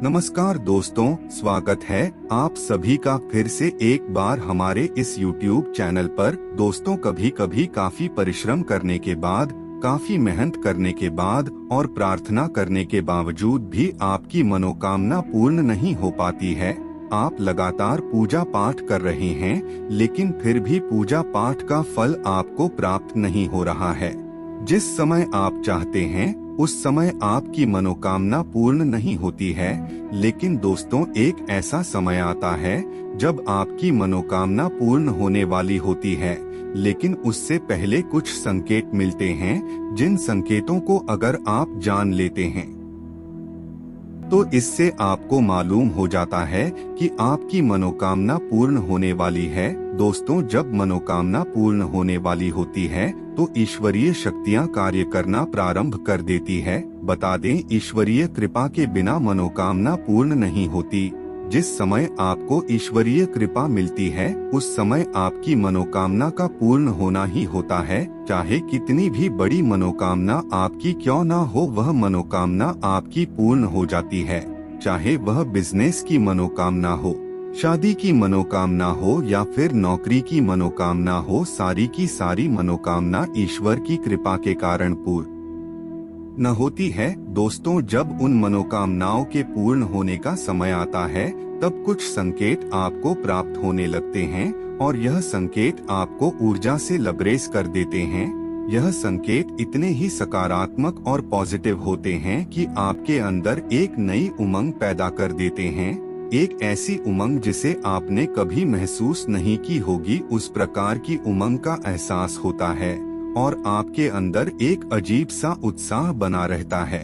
नमस्कार दोस्तों, स्वागत है आप सभी का फिर से एक बार हमारे इस YouTube चैनल पर। दोस्तों, कभी कभी काफी परिश्रम करने के बाद, काफी मेहनत करने के बाद और प्रार्थना करने के बावजूद भी आपकी मनोकामना पूर्ण नहीं हो पाती है। आप लगातार पूजा पाठ कर रहे हैं, लेकिन फिर भी पूजा पाठ का फल आपको प्राप्त नहीं हो रहा है। जिस समय आप चाहते हैं उस समय आपकी मनोकामना पूर्ण नहीं होती है। लेकिन दोस्तों, एक ऐसा समय आता है जब आपकी मनोकामना पूर्ण होने वाली होती है, लेकिन उससे पहले कुछ संकेत मिलते हैं, जिन संकेतों को अगर आप जान लेते हैं तो इससे आपको मालूम हो जाता है कि आपकी मनोकामना पूर्ण होने वाली है। दोस्तों, जब मनोकामना पूर्ण होने वाली होती है तो ईश्वरीय शक्तियां कार्य करना प्रारंभ कर देती है। बता दें, ईश्वरीय कृपा के बिना मनोकामना पूर्ण नहीं होती। जिस समय आपको ईश्वरीय कृपा मिलती है उस समय आपकी मनोकामना का पूर्ण होना ही होता है। चाहे कितनी भी बड़ी मनोकामना आपकी क्यों ना हो, वह मनोकामना आपकी पूर्ण हो जाती है। चाहे वह बिजनेस की मनोकामना हो, शादी की मनोकामना हो या फिर नौकरी की मनोकामना हो, सारी की सारी मनोकामना ईश्वर की कृपा के कारण पूर्ण न होती है। दोस्तों, जब उन मनोकामनाओं के पूर्ण होने का समय आता है तब कुछ संकेत आपको प्राप्त होने लगते हैं और यह संकेत आपको ऊर्जा से लबरेज कर देते हैं। यह संकेत इतने ही सकारात्मक और पॉजिटिव होते हैं कि आपके अंदर एक नई उमंग पैदा कर देते हैं। एक ऐसी उमंग जिसे आपने कभी महसूस नहीं की होगी, उस प्रकार की उमंग का एहसास होता है और आपके अंदर एक अजीब सा उत्साह बना रहता है।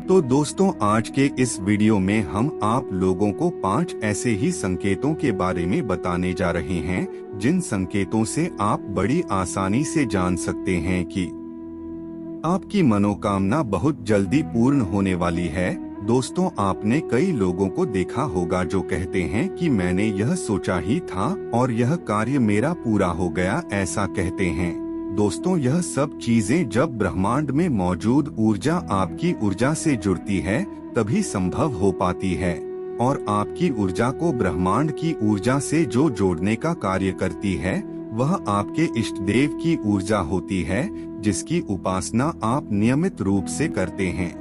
तो दोस्तों, आज के इस वीडियो में हम आप लोगों को 5 ऐसे ही संकेतों के बारे में बताने जा रहे हैं, जिन संकेतों से आप बड़ी आसानी से जान सकते हैं कि आपकी मनोकामना बहुत जल्दी पूर्ण होने वाली है। दोस्तों, आपने कई लोगों को देखा होगा जो कहते हैं कि मैंने यह सोचा ही था और यह कार्य मेरा पूरा हो गया, ऐसा कहते हैं। दोस्तों, यह सब चीजें जब ब्रह्मांड में मौजूद ऊर्जा आपकी ऊर्जा से जुड़ती है तभी संभव हो पाती है। और आपकी ऊर्जा को ब्रह्मांड की ऊर्जा से जो जोड़ने का कार्य करती है वह आपके इष्ट देव की ऊर्जा होती है, जिसकी उपासना आप नियमित रूप से करते हैं,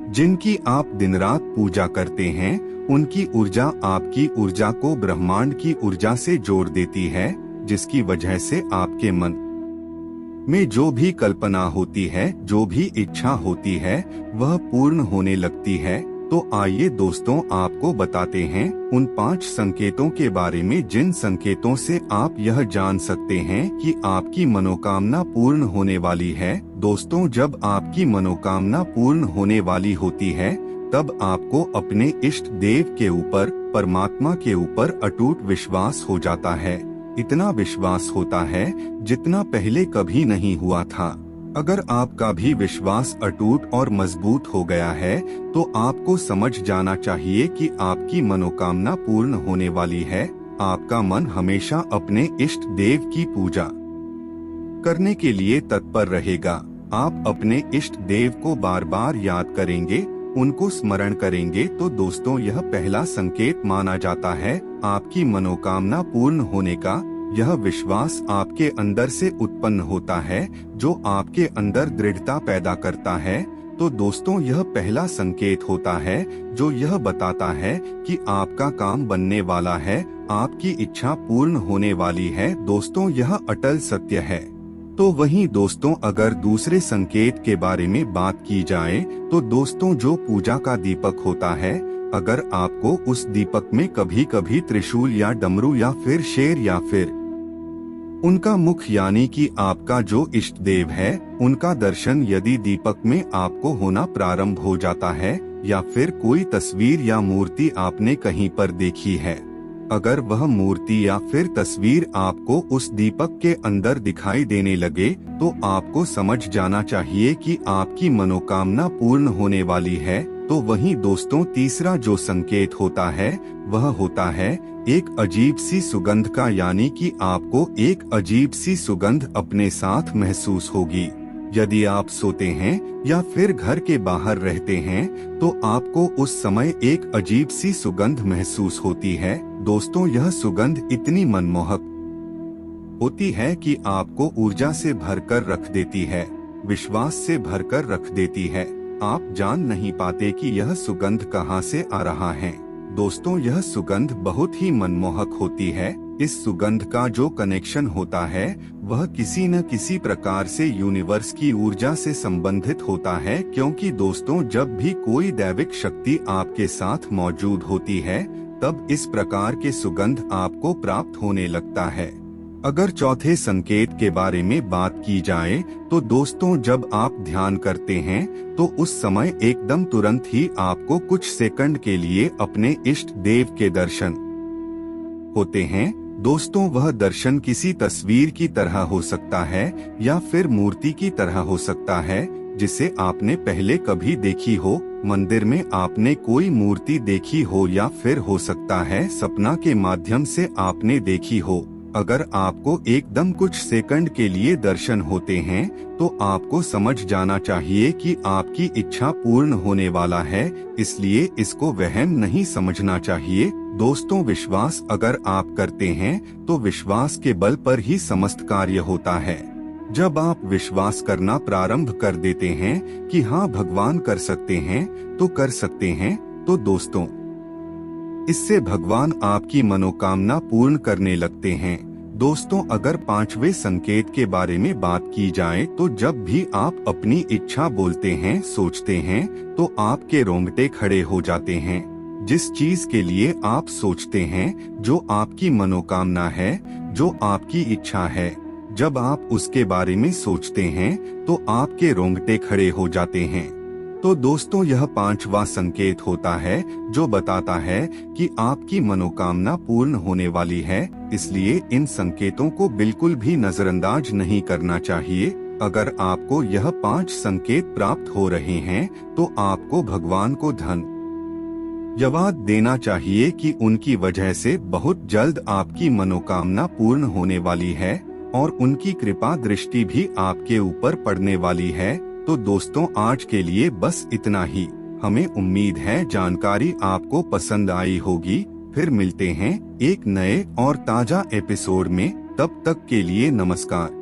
जिनकी आप दिन रात पूजा करते हैं। उनकी ऊर्जा आपकी ऊर्जा को ब्रह्मांड की ऊर्जा से जोड़ देती है, जिसकी वजह से आपके मन में जो भी कल्पना होती है, जो भी इच्छा होती है, वह पूर्ण होने लगती है। तो आइए दोस्तों, आपको बताते हैं उन 5 संकेतों के बारे में, जिन संकेतों से आप यह जान सकते हैं कि आपकी मनोकामना पूर्ण होने वाली है। दोस्तों, जब आपकी मनोकामना पूर्ण होने वाली होती है तब आपको अपने इष्ट देव के ऊपर, परमात्मा के ऊपर अटूट विश्वास हो जाता है। इतना विश्वास होता है जितना पहले कभी नहीं हुआ था। अगर आपका भी विश्वास अटूट और मजबूत हो गया है तो आपको समझ जाना चाहिए कि आपकी मनोकामना पूर्ण होने वाली है। आपका मन हमेशा अपने इष्ट देव की पूजा करने के लिए तत्पर रहेगा। आप अपने इष्ट देव को बार बार याद करेंगे, उनको स्मरण करेंगे। तो दोस्तों, यह पहला संकेत माना जाता है आपकी मनोकामना पूर्ण होने का। यह विश्वास आपके अंदर से उत्पन्न होता है, जो आपके अंदर दृढ़ता पैदा करता है। तो दोस्तों, यह पहला संकेत होता है जो यह बताता है कि आपका काम बनने वाला है, आपकी इच्छा पूर्ण होने वाली है। दोस्तों, यह अटल सत्य है। तो वहीं दोस्तों, अगर दूसरे संकेत के बारे में बात की जाए तो दोस्तों, जो पूजा का दीपक होता है, अगर आपको उस दीपक में कभी कभी त्रिशूल या डमरू या फिर शेर या फिर उनका मुख यानी कि आपका जो इष्ट देव है, उनका दर्शन यदि दीपक में आपको होना प्रारंभ हो जाता है, या फिर कोई तस्वीर या मूर्ति आपने कहीं पर देखी है, अगर वह मूर्ति या फिर तस्वीर आपको उस दीपक के अंदर दिखाई देने लगे तो आपको समझ जाना चाहिए कि आपकी मनोकामना पूर्ण होने वाली है। तो वहीं दोस्तों, तीसरा जो संकेत होता है वह होता है एक अजीब सी सुगंध का, यानी कि आपको एक अजीब सी सुगंध अपने साथ महसूस होगी। यदि आप सोते हैं या फिर घर के बाहर रहते हैं तो आपको उस समय एक अजीब सी सुगंध महसूस होती है। दोस्तों, यह सुगंध इतनी मनमोहक होती है कि आपको ऊर्जा से भरकर रख देती है, विश्वास से भरकर रख देती है। आप जान नहीं पाते कि यह सुगंध कहां से आ रहा है। दोस्तों, यह सुगंध बहुत ही मनमोहक होती है। इस सुगंध का जो कनेक्शन होता है वह किसी न किसी प्रकार से यूनिवर्स की ऊर्जा से संबंधित होता है, क्योंकि दोस्तों, जब भी कोई दैविक शक्ति आपके साथ मौजूद होती है तब इस प्रकार के सुगंध आपको प्राप्त होने लगता है। अगर चौथे संकेत के बारे में बात की जाए तो दोस्तों, जब आप ध्यान करते हैं तो उस समय एकदम तुरंत ही आपको कुछ सेकंड के लिए अपने इष्ट देव के दर्शन होते हैं। दोस्तों, वह दर्शन किसी तस्वीर की तरह हो सकता है या फिर मूर्ति की तरह हो सकता है जिसे आपने पहले कभी देखी हो, मंदिर में आपने कोई मूर्ति देखी हो, या फिर हो सकता है सपना के माध्यम से आपने देखी हो। अगर आपको एकदम कुछ सेकंड के लिए दर्शन होते हैं तो आपको समझ जाना चाहिए कि आपकी इच्छा पूर्ण होने वाला है, इसलिए इसको वहम नहीं समझना चाहिए। दोस्तों, विश्वास अगर आप करते हैं तो विश्वास के बल पर ही समस्त कार्य होता है। जब आप विश्वास करना प्रारंभ कर देते हैं कि हाँ, भगवान कर सकते हैं तो कर सकते हैं, तो दोस्तों, इससे भगवान आपकी मनोकामना पूर्ण करने लगते हैं। दोस्तों, अगर पांचवें संकेत के बारे में बात की जाए तो जब भी आप अपनी इच्छा बोलते हैं, सोचते हैं, तो आपके रोंगटे खड़े हो जाते हैं। जिस चीज के लिए आप सोचते हैं, जो आपकी मनोकामना है, जो आपकी इच्छा है, जब आप उसके बारे में सोचते हैं तो आपके रोंगटे खड़े हो जाते हैं। तो दोस्तों, यह पांचवा संकेत होता है जो बताता है कि आपकी मनोकामना पूर्ण होने वाली है, इसलिए इन संकेतों को बिल्कुल भी नजरअंदाज नहीं करना चाहिए। अगर आपको यह 5 संकेत प्राप्त हो रहे हैं तो आपको भगवान को धन्यवाद देना चाहिए कि उनकी वजह से बहुत जल्द आपकी मनोकामना पूर्ण होने वाली है और उनकी कृपा दृष्टि भी आपके ऊपर पड़ने वाली है। तो दोस्तों, आज के लिए बस इतना ही। हमें उम्मीद है जानकारी आपको पसंद आई होगी। फिर मिलते हैं एक नए और ताजा एपिसोड में। तब तक के लिए नमस्कार।